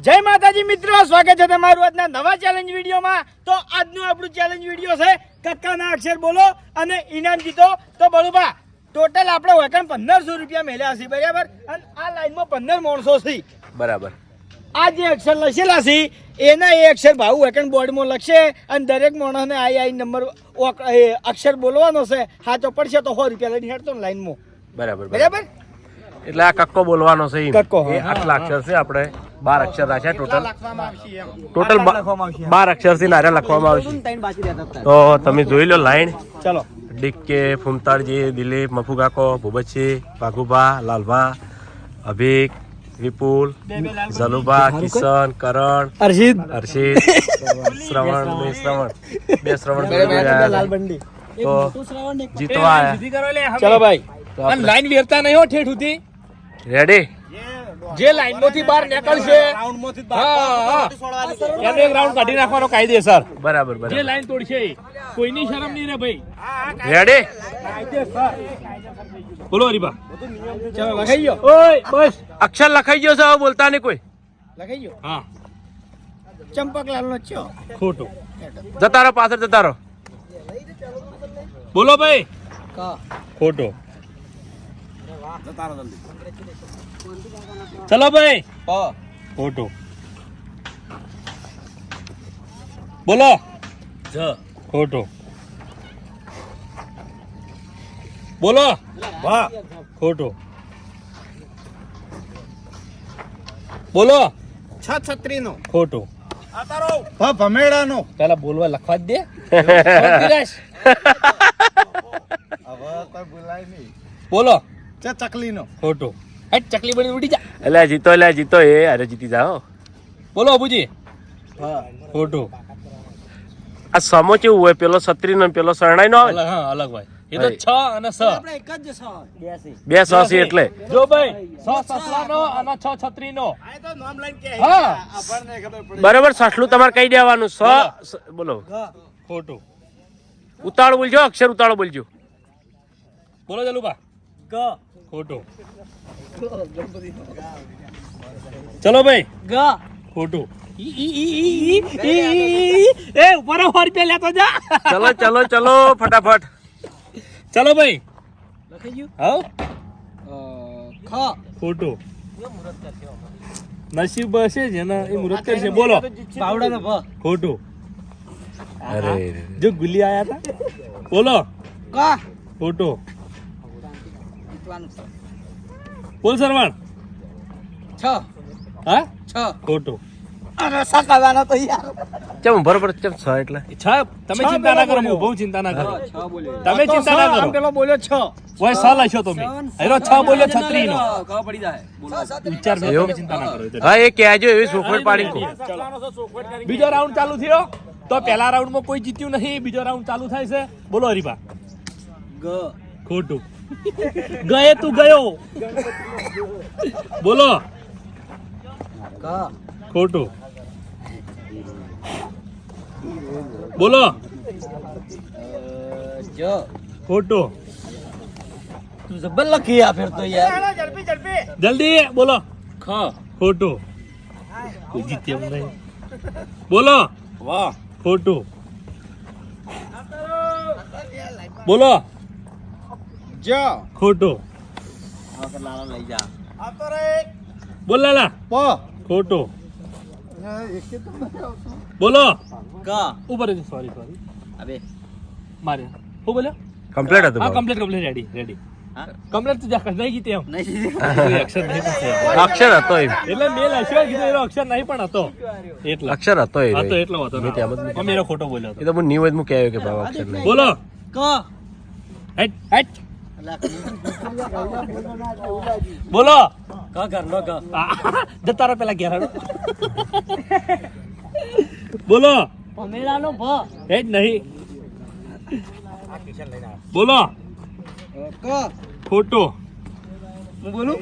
જય માતાજી મિત્રો, સ્વાગત છે તમારું આજના નવા ચેલેન્જ વિડીયોમાં। તો આજનું આપણું ચેલેન્જ વિડીયો છે કક્કાના અક્ષર બોલો અને ઇનામ જીતો। તો બળુભા ટોટલ આપણે વેકન 1500 રૂપિયા મેળ્યા છે, બરાબર? અને આ લાઈનમાં 15 માણસો છે, બરાબર। આ જે અક્ષર લખેલા છે એના એ અક્ષર ભાવ વેકન બોર્ડમાં લખશે અને દરેક માણસને આ નંબર અક્ષર બોલવાનો છે। સાચો પડશે તો 100 રૂપિયા લઈને હેડતો લાઈનમાં, બરાબર બરાબર? એટલે આ કક્કો બોલવાનો છે, કક્કો, એ આટલા અક્ષર છે, આપણે 12 અક્ષર રાખ્યા ટોટલ 12 અક્ષર થી નારે લખવામાં આવશે। તો તમે જોઈ લો લાઈન। ચલો ડીકે, ફૂમતાળજી, દિલીપ, મફુ કાકો, ભૂબતસિંહ, ભાગુભા, લાલભા, અભિક, વિપુલ, ઝલુભા, કિશન, કરણ, અર્ષિદ, શ્રવણ, બે શ્રવણ લાલબંડી તો જીતવા આયા। ચલો ભાઈ, અને લાઈન વેરતા નહીં હો ઠેઠ સુધી। રેડી? જે લાઈન માંથી બહાર નીકળશે એને એક રાઉન્ડ કાઢી નાખવાનો કાયદેસર। બરાબર જે બરાબર। લાઈન તોડશે કોઈની શરમ નહીં રે ભાઈ। રેડી? બોલો હરીબા। ચલો લખાઈ ગયો, ઓય બસ અક્ષર લખાઈ ગયો છે, હવે બોલતા નહીં કોઈ। લખાઈ ગયો। હા, ચંપકલાલ નો ચો ખોટું। જતા રહો, પાછળ જતા રહો। બોલો ભાઈ, કા ખોટો। ચલો ભાઈ, ખોટો। બોલો ખોટો। બોલો વાહ, ખોટો। બોલો છત્રી નો ખોટો। ભમેડા નો પેલા બોલવા લખવા જ દે। બોલો ચકલી નો ખોટો। હટ, ચકલી બની ઉડી જા। એટલે જીતો એ અરે જીતી જાઓ। બોલો અબુજી ખોટો। આ સમો કેવું હોય, પેલો છત્રી નો પેલો શરણાઈ નો આવે ને? અલગ, હા અલગ ભાઈ। એ તો 6 અને 6 એક જ બે સસી એટલે જો ભાઈ 6 સસલાનો અને 6 છત્રીનો। આ તો નામ લાઈન કે હા આપણને ખબર પડે। બરાબર। સસલું તમારે કહી દેવાનું। બોલો, ખોટું। ઉતાળો બોલજો, અક્ષર ઉતાળો બોલજો। બોલો જલુબા ખોટું। ચલો ભાઈ ખોટું। એ ઉપર 100 રૂપિયા લેતો જા। ચલો ચલો ચલો ફટાફટ। ચલો ભાઈ, લખાઈ ગયું। હા ખ ખોટું। નસીબ હશે જેના એ મુહૂર્ત કરશે। બોલો પાવડા નો ભ ખોટું। અરે જો ગુલી આયા હતા। બોલો કા ખોટું। બોલ સરવાણ 6 હા 6 ખોટું। અરે સકાવાનો તો યાર ચમ બરોબર ચમ છ એટલે તમે ચિંતા ના કરો, હું બહુ ચિંતા ના કરો, તમે ચિંતા ના કરો। પેલો બોલ્યો 6 ઓય 6 લખો તમે, હેરો 6 બોલ્યો છત્રી નો વિચાર મે, તમે ચિંતા ના કરો। હા એ કહેજો એવી સોફ્ટવેર પાડી કો। બીજો રાઉન્ડ ચાલુ થયો તો પહેલા રાઉન્ડ માં કોઈ જીત્યું નહીં, બીજો રાઉન્ડ ચાલુ થાય છે। બોલો હરીબા ખોટું। ગયે તું ગયો। બોલો કા ખોટું। બોલો જો ખોટું। તું જબર લખી આ ફેર તો યાર ઝડપી ઝડપી જલ્દી બોલો ખોટું। કોઈ જીત્યું નહીં। બોલો વાહ ખોટું। બોલો જો ખોટું। આ કર લાલા લઈ જા આ તો રે બોલ લાલા પ ખોટું। બોલો કા ઉપર સોરી અબે મારે હું બોલ્યો? કમ્પ્લીટ હતું હા બાબુ। કમ્પ્લીટ રેડી હા કમ્પ્લીટ તું જા નહીં જીતે એમ નહીં કોઈ અક્ષર નહીં પૂછે। અક્ષર હતો એ, એટલે મેલ હસ્યો કીધું એનો અક્ષર નહીં પણ હતો એટલે અક્ષર હતો એ હતો એટલો હતો મેં ત્યાં બધું મેરો ખોટો બોલ્યો એ હતો। તો હું નિવેદ હું કહેવાય કે બાબા અક્ષર નહીં। બોલો કા હેટ હેટ બોલો કા ઘર નો કા જતા રહો પેલા ઘેર હાલો। બોલો પમેલા નો ભ હેટ નહીં। બોલો કા ખોટો। હું બોલું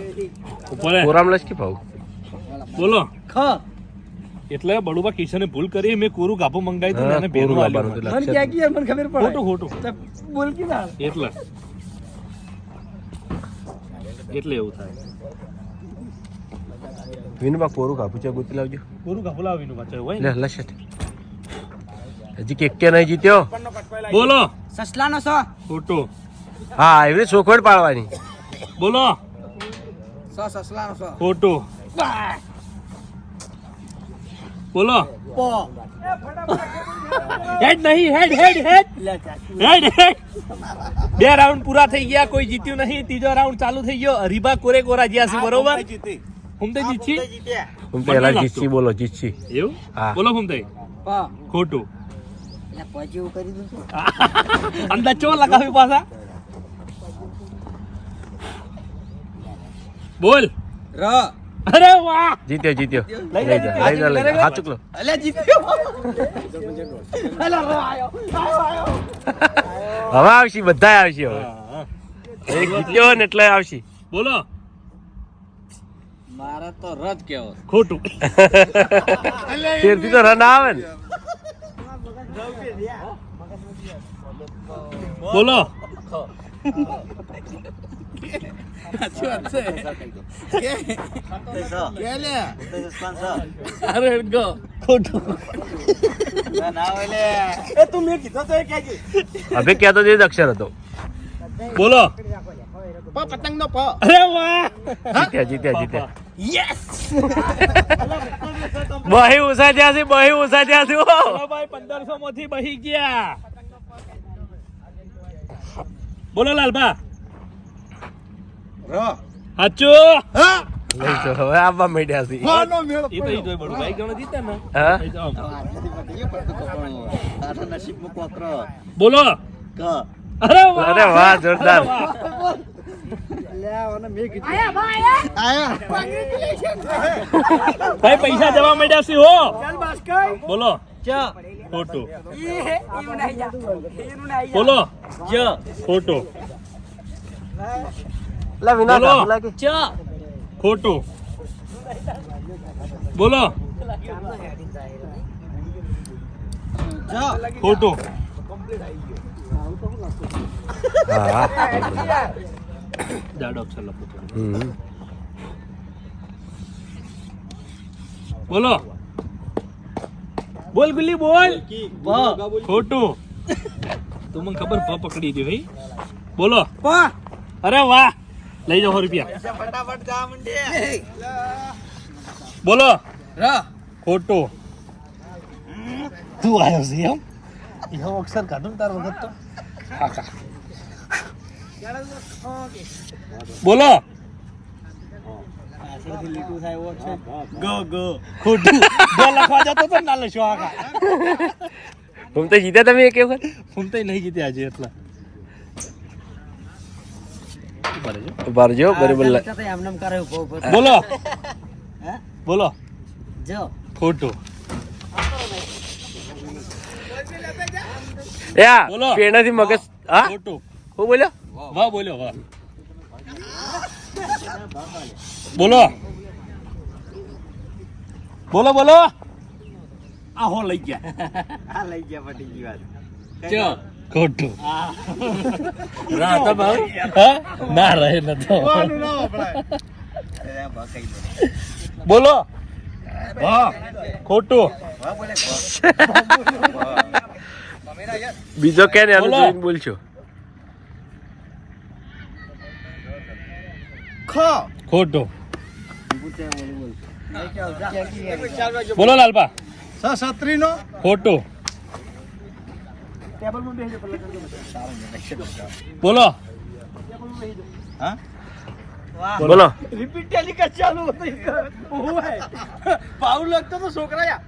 ઉપર કોરામ લશ કે ભાવ? બોલો ખ એટલે બડુબા કિશને ભૂલ કરી, મેં કોરું ગાભું મંગાવી હતું ને એને ભેરું કોરું આલ્યું. આપવાનું મને ક્યાં કી મને ખબર પડે ખોટું ખોટું બોલ કે ના એટલે એવું થાય। વિનુબા કોરું કાપું છે ગોતી લાવજો પૂરું કાપુ લાવીનું પાછળ હોય લે લસટ હજી કે નહીં જીત્યો બોલો સસલાનો સો ખોટું હા એવી ચોખવટ પાડવાની બોલો સો સસલાનો સો ખોટું બોલો પો હેડ નહીં હેડ હેડ હેડ હેડ હેડ 2 રાઉન્ડ પૂરા થઈ ગયા કોઈ જીત્યું નહીં ત્રીજો રાઉન્ડ ચાલુ થઈ ગયો હરીબા કોરે કોરા જ્યાં છે બરોબર ફૂમતે જીતછી હું પહેલા જીતછી બોલો જીતછી એવું હા. બોલો ફૂમતે પો ખોટું એટલે પછી એવું કરી દઉં અંદાજ ચો લગાવી પાછા બોલ ર અરે વાહ જીત્યો જીત્યો લઈ લઈ જા, જા લઈ જા લઈ જા હા ચૂકલો અલે જીત્યો હવે આવશે બધા આવશે હવે હા. એક જીત્યો ને એટલે આવશે બોલો મારા તો રદ કેવો ખોટું ફેરથી તો રન આવે ને બોલો અરે ગો ખોટું હવે કહેતો તે જ અક્ષર હતો બોલો પતંગ નો પ અરે વાહ જીત્યા જીત્યા જીત્યા બહી ઓછા થયા છે બહી ઓછા થયા છે ઓ. ચલો ભાઈ 1500 માંથી બહી ગયા બોલો લાલબા હાચું લઈ જો હવે આવવા માંડ્યા છે એ તો ઈ જોઈ બડું ભાઈ ગણો જીતે ને હા એ તો બોલો અરે વાહ અરે વાહ જોરદાર ભાઈ પૈસા જવા માંડ્યા છે હો બોલો ખોટું બોલો ખોટું લા વિના બોલો. કાપુ લાગે ખોટું બોલો ખોટું હા જાડો અક્ષર લખો થોડું. હમ બોલો બોલ ગુલ્લી બોલ ખોટું તું મને ખબર પ પકડી દે ભાઈ બોલો અરે વાહ લઈ જાઓ 100 રૂપિયા ફટાફટ જા મંડે બોલો ર ખોટું તું આવ્યો છે એમ એવો અક્ષર કાઢું તાર વખત તો કાકા બોલો ખોટું જો લખવા જતો તો ના લખો આકા હું તો જીત્યા તમે એક વખત ફૂમ તો નહીં જીતે આજે એટલા બારજો બરાબર બોલો બોલો ખોટું યા બોલો. પેણાથી મગજ હા ખોટું હું બોલ્યો વાહ બોલ્યો વાહ બોલો બોલો બોલો આ હો લઈ ગયા ખોટું ના તો ભાવ ના રહે ન તો બોલો વાહ ખોટું બીજો કે ને આનું બોલો. જોઈને બોલશો ખોટું બોલો લાલબા ખોટું બોલો બોલો રિપીટ ટેલિકાસ્ટ ચાલુ હતું પાઉલ લગતો તો છોકરા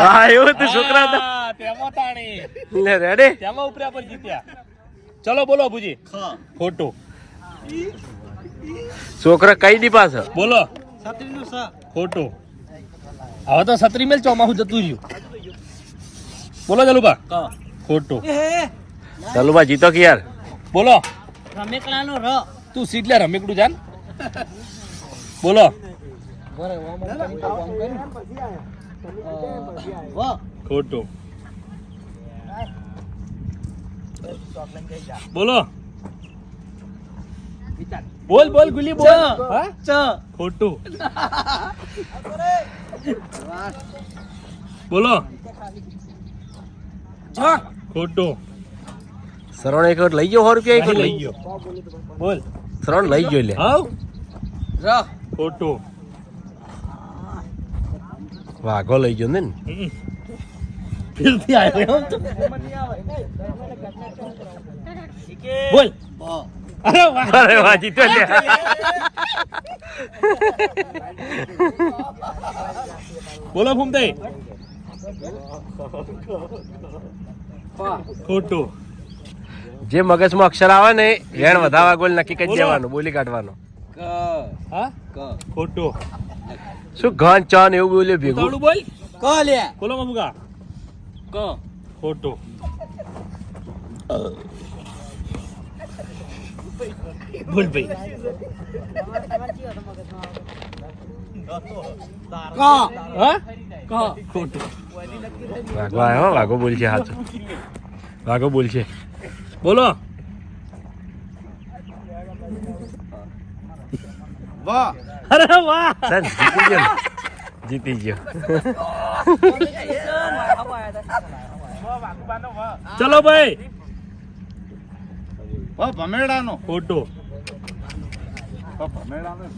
હા એવું તો છોકરા હતા હા, તેમાં તાણી લે રેડી તેમાં ઉપર્યા પર જીત્યા ચલો બોલો ભુજી ખોટું છોકરા કઈ દી પાસે બોલો ખોટું હવે તો છત્રી મેલ ચોમાસું જતું રહ્યું બોલો જલુબા ખોટું ચાલુબા જીતો કે યાર બોલો રમેકલાનો ર તું સીટ લે રમેકડું જાન બોલો ખોટું બોલો બોલ બોલ ગુલ્લી બોલ. હા? ખોટું. બોલો. ખોટું. શ્રવણ એક વખત લઈ ગયો 100 રૂપિયા એક વખત લઈ ગયો. બોલ. શ્રવણ લઈ ગયો લે હાવ. ખોટું. વાઘો લઈ ગયો ને ફિરથી આવ્યો એમ તો. બોલ. અરે વાહ. અરે વાહ જીત્યો લે બોલો ફૂમતાઈ. ખોટું. જે મગજમાં અક્ષર આવે ને વેણ વધાવા ગોલ નક્કી કરી દેવાનું બોલી કાઢવાનો હા? ખોટું. શું ઘન ચન એવું બોલ્યો ભેગું તાવડું બોલ. બોલો મમુકા. ખોટું. બોલ ભાઈ. હા? ખોટું. વાઘો આવ્યો વાઘો બોલશે સાચું વાઘો બોલશે બોલો. અરે વાહ. સર જીતી ગયો ચલો ભાઈ. ખોટું.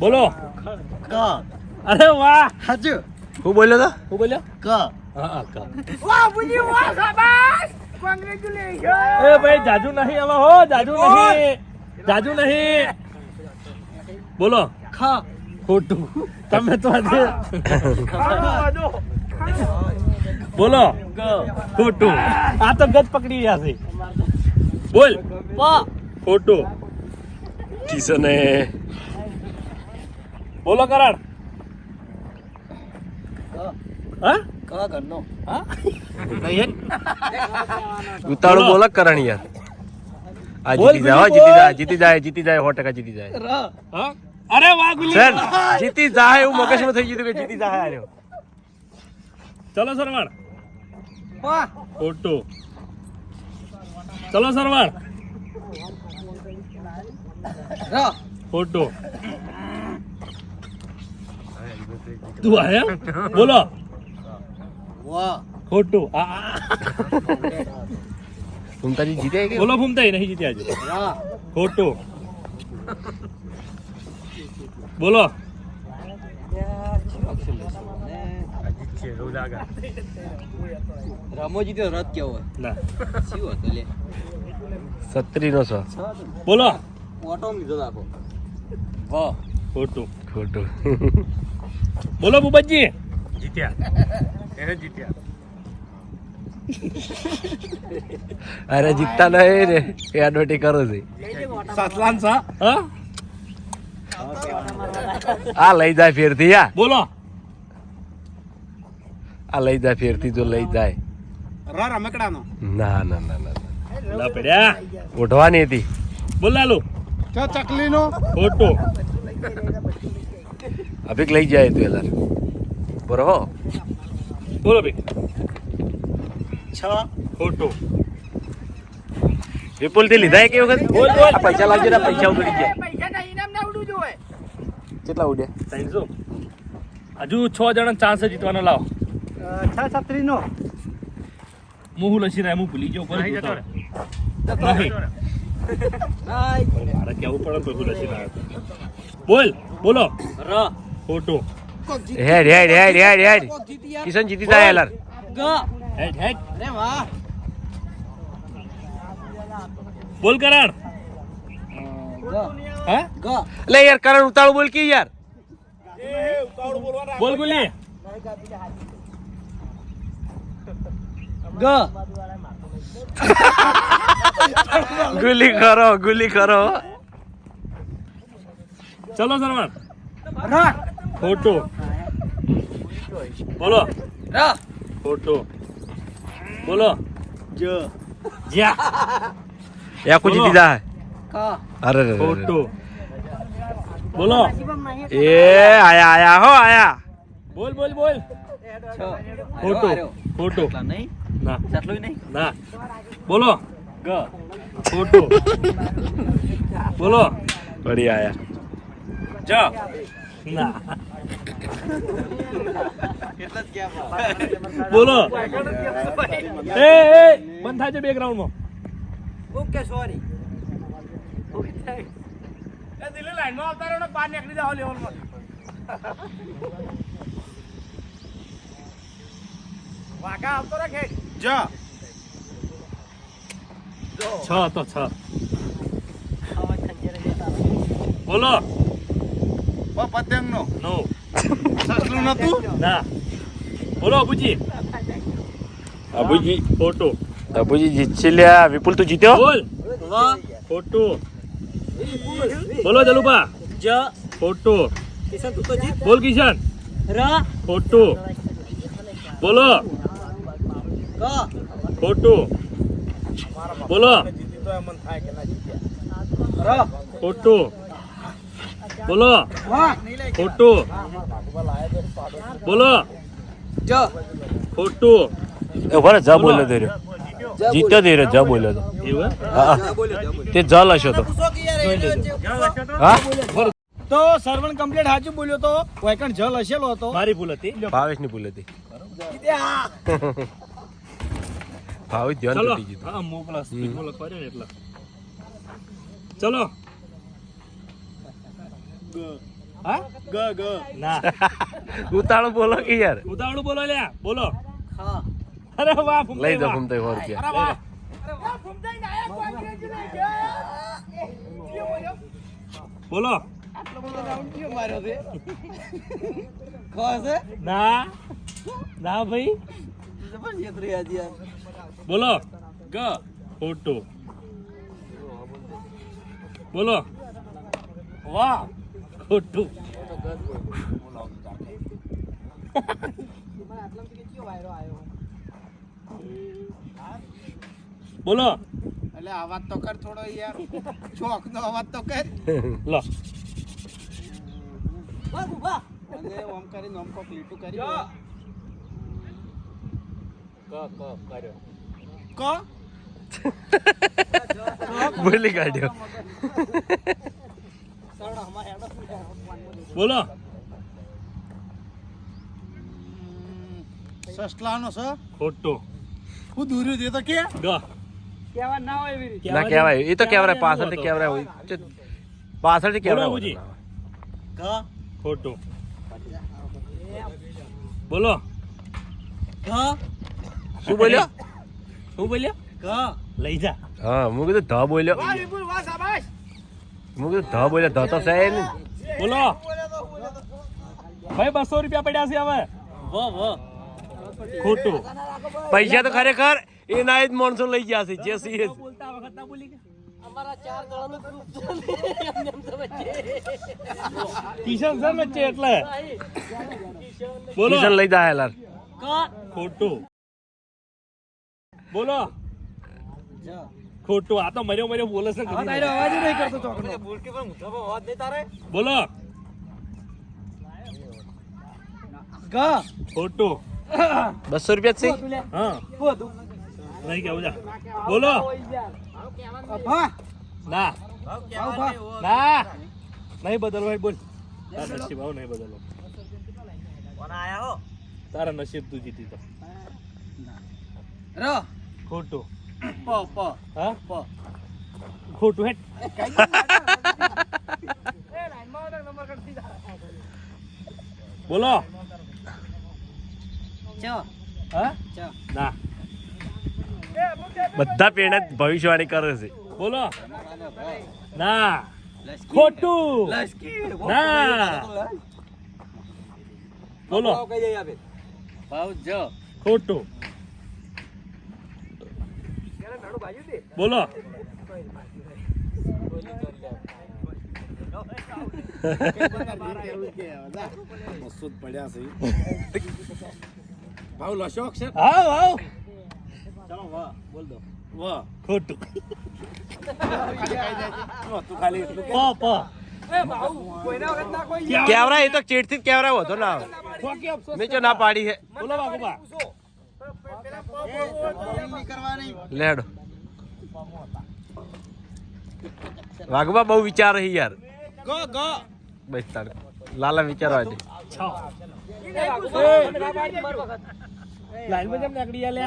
બોલો. અરે વાહ. હું બોલ્યો તો શું બોલ્યો? હા, ક. વાહ બુજી વાહ શાબાશ કોંગ્રેચ્યુલેશન એ ભાઈ જાજુ નહીં હવે હો જાજુ નહીં. બોલો. ખોટું. તમે તો આજે બોલો. ખોટું. આ તો ગજ પકડી રહ્યા છે. બોલ. ખોટું. કિશને બોલો કરણ. હા? નહીં. ઉતાળું બોલો. બોલો કરણ યાર આ બોલ, જીતી જાય હો, બોલ. જીતી જાય 100% જીતી જાય હા? અરે વાહ ગુલ્લી. સર જીતી જાય એવું મગજમાં થઈ ગયું કે જીતી જાય આર્યો ચલો સરવાણ. ખોટું. ચલો સરવાણ. ખોટું. તું આયા? બોલો. ખોટું. ફૂમતાજી જીતે કે બોલો ફૂમતાઈ નહીં જીત્યા હજુ. ખોટું. બોલો. રામોજી તો રથ કેવો ના. શું હતો લે 36 નો 100 બોલો. ઓટો લીધો રાખો વાહ ખોટું. ખોટું બોલો બુબજી. અરે જીતતા નહીં રે એ એડવર્ટી કરો છે હા? આ લઈ જાય ફેરથી યા બોલો. આ લઈ જાય ફેરથી જો લઈ જાય રમકડાનો ના ના ના ના લા પડ્યા. ઓઢવાની હતી બોલ લાલુ. ચકલીનો ખોટું. અભિક લઈ જાય તું યાર બરોબર બોલો ભાઈ. ખોટું. વિપુલ થી લીધા કે વખત બોલ, બોલ. આ પૈસા લાવજો ને પૈસા ઉડી ગયા પૈસા ના ઇનામ ના ઉડવું જોઈએ કેટલા ઉડ્યા 300. હજુ 6 જણા ચાન્સ જીતવાનો લાવો. 636 નો હું લસી રહ્યા હું ભૂલી ગયો. નહીં. મારે કેવું પડે તો હું લસી રહ્યા. બોલ. બોલો. ખોટું. હેડ હેડ હેડ હેડ હેડ કિશન જીતી જાય યાર હેડ હેડ. અરે વાહ બોલ કરણ. હા? લે યાર કરણ ઉતાળું બોલ કે યાર બોલ ગુલ્લી. ગુલી કરો ચલો સરવાણ. ખોટું. બોલો. ખોટું. બોલો. જ્યાં. યાકુ જીતી જાય અરે રે રે ખોટું. બોલો. એ આયા હો આયા બોલ બોલ બોલ. ખોટું. ખોટું. નહીં ના ચાટલું નહીં ના. બોલો. ખોટું. બોલો. વળી આયા જ ના બોલો એ બંધ થાય છે બેકગ્રાઉન્ડ માં ઓકે સોરી એ દિલ્હી લાઈન માં આવતા રહ્યો ને બહાર નીકળી જાવ લેવલ માં વાકા આવતો રાખે જ છ તો છ બોલો પતંગ નો નો સસલું નતું ના બોલો અબુજી અબુજી ફોટો અબુજી જીતશે લ્યા વિપુલ તું જીત્યો બોલ ફોટો બોલો જલુભા જ ફોટો કિશન તું તો જીત બોલ કિશન ર ફોટો બોલો ક ફોટો બોલો ર ફોટો બોલો વાહ ફોટો બોલો જ ફોટો એ ભલે જ બોલ્યો તે રહ્યો જીત્યો તે રહ્યો જ બોલ્યો તો એવું હા તે જલ હશો તો હા તો સર્વન કમ્પ્લીટ સાચું બોલ્યો તો વાયકણ જલ હશેલો હતો મારી ભૂલ હતી ભાવેશ ની ભૂલ હતી ભાવેશ ધ્યાન ચલો તૂટી ગયું હા મોકલા સ્પીડમાં લખવા ને એટલે ચલો હા ગ ગ ના ઉતાળો બોલો કે યાર ઉતાવળું બોલો લ્યા બોલો અરે વાહ લઈ દો ફૂમતા 100 રૂપિયા અરે વાહ બોલો ના ના ભાઈ બોલો ગ ફોટો બોલો વાહ ખોટું બોલો એટલે અવાજ તો કર થોડો યાર ચોક નો અવાજ તો કર લો અને ઓમ કરીને ઓમ કોક લીટું કરી ક બોલી કાઢ્યો બોલો સસલાનો છે ખોટો હું દૂર્યું દે તો કે ગ કેવા ના હોય એવી રીતે ના કહેવાય એ તો કહેવાય પાછળથી કહેવાય હોય પાછળથી બોલો કહેવાય બુજી. ક ખોટો બોલો શું બોલ્યો શું બોલ્યો ક લઈ જા હા હું કીધું ધ બોલ્યો વાહ વિપુલ વાહ શાબાશ હું કીધું ધ બોલ્યો ધ તો છે ને બોલો ભાઈ 200 રૂપિયા પડ્યા છે હવે ખોટું પૈસા તો ખરેખર એના જ માણસો લઈ ગયા છે જે સી બોલતા વખત ના બોલી કિશન સર વચ્ચે એટલે બોલો કિશન લઈ જા હેલાર ખોટું બોલો ખોટું આ તો મર્યો બોલે છે કદી નહીં. અવાજ નહીં કરતો ચોકનો બોલો ગ ખોટું 200 રૂપિયા જ છે હા નહીં કેવું જા બોલો હા ના ના નહીં બદલો ભાઈ બોલ તારા નસીબ આવ નહીં બદલો તારા નસીબ તું જીતી તો ર ખોટું પ પ હા ખોટું હેટ બોલો હા ના બધા પેણા ભવિષ્યવાણી કરે છે બોલો ના ખોટું ના બોલો ખોટું બોલો મસૂદ પડ્યા છે ભાવ લશો અક્ષર હા વાવ ચાલો વાહ બોલ દો વાહ ખોટું તું ખાલી એટલું પ પ કેવરા એ તો ચેડથી જ કેવરા હોતો ના આવે મેં જો ના પાડી છે બોલો બાબુબા નહીં કરવાની લેડો વાઘબા બહુ વિચાર છે યાર બસ તાર લાલા વિચારવા દે. લાઈનમાં કેમ નીકળી ગયા લે?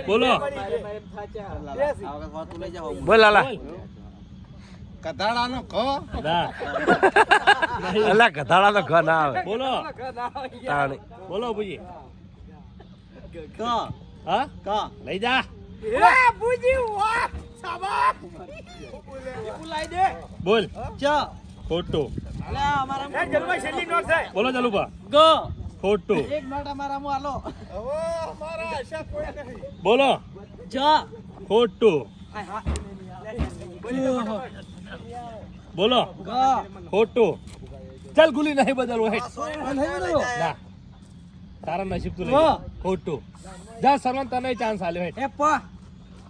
બોલો બોલ લાલા. કધાડાનો ઘ ના અલા ગધાડાનો ઘર ના આવે. બોલો તાણી. બોલો ભુજી ક હા ક લઈ જા વાહ, બુજી, વાહ, શાબાશ. લાઈ દે. બોલ ચ ખોટું. એ જલવા છેલ્લી નોટ છે. બોલો ચાલુભા ગ ખોટું. એક નોટ અમારા મો આલો બોલો ચ ખોટું. બોલો ગ ખોટું. ચાલ ગુલી નહીં બદલવો હે ના તારા નસીબ તું લઈ જા. ખોટું. જા સરવન તને ચાન્સ આલ્યો હે એ પ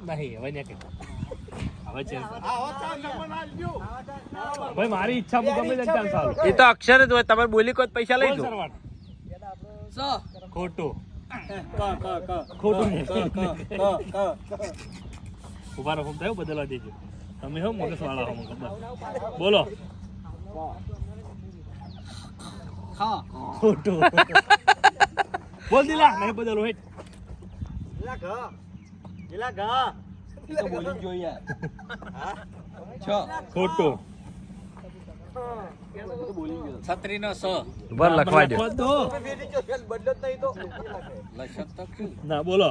નહીં હવે ને કે હવે છે ભાઈ મારી ઈચ્છા હું ગમે તેને ચાન્સ આલું. એ તો અક્ષર જ હોય. તમારે બોલી કોઈ પૈસા લઈ બોલ દો. સરવન સ ખોટું. ક ક ક ખોટું નહીં. ક ઉભા રહો થયો બદલવા દેજો તમે હો મગજ વાળા હો મને ખબર. બોલો ખા ખોટું. બોલ દિલા નહીં બદલવો હે તો બોલી જોઈએ છ ખોટું. છત્રીનો સ બોલ લખવા દો. ના બોલો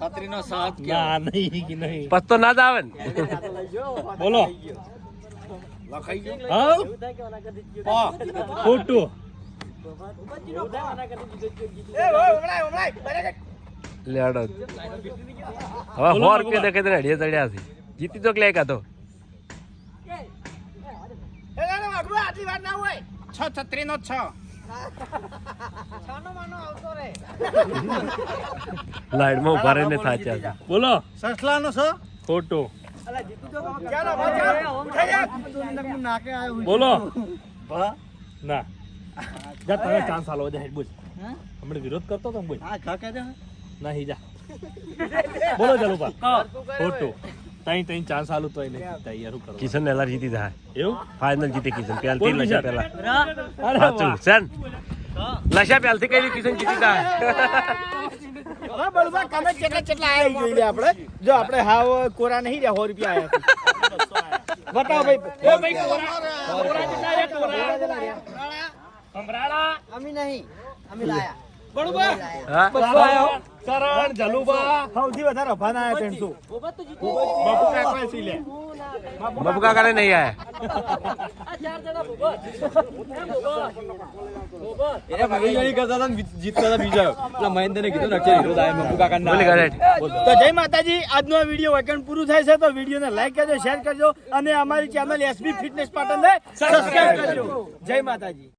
છત્રીનો સ ના નહીં કે નહીં પસ તો ના જ આવે ને. બોલો લખાઈ ગયો હા પ ખોટું. એ ઓય, ઉમરાય, ઉમરાય. બરાબર. લેડો. હવે 100 રૂપિયા દેખે તને અઢીએ ચડ્યા છે. જીતી તો ક્યાં કાતો. એ ના, ના, વાઘુબા, આટલી વાર ના હોય. છ છત્રીનો છ લાઈનમાં ઉભા રહીને થાચ્યા છે. બોલો સસલાનો સ ખોટું. ચાલો, ભાઈ, ચાલો. ઉઠાઈ જા. બોલો ના જા તને ચાન્સ આલો દે બોલ હમણે વિરોધ કરતો તો બોલ હા ખા કે નહીં જા બોલો ચાલુ પા ખોટું તઈ તઈ ચાન્સ આલું તોય નહીં તૈયાર કરો કિશન નેલા જીતી જાય. એવું ફાઇનલ જીતે કિશન. પહેલથી કોણ લશા વિચાર? પહેલા. અરે સાચું વાહ સેન. લશા પહેલથી કઈ કિશન જીતી જાય. હવે બળવા કામે કેટલા આયા જોઈ લે આપણે. જો આપણે હાવ કોરા નહીં રહ્યા 100 રૂપિયા આયા છે. બતાવો ભાઈ. એ ભાઈ કોરા કેટલા આયા? કોરા. અમે નહીં અમે લાયા બળવા. હા કરણ જલુબા સૌથી વધારે અભાના આયા 300. બાપુ કાકા સી લે બાપુ કાકા ને નહીં આયા. બોલી કરે. તો જય માતાજી. આજનો આ વિડીયો વેકેન્ડ પૂરું થાય છે તો વિડીયોને લાઈક કરજો, શેર કરજો અને અમારી ચેનલ એસબી ફિટનેસ પાટણને સબસ્ક્રાઇબ કરજો. જય માતાજી.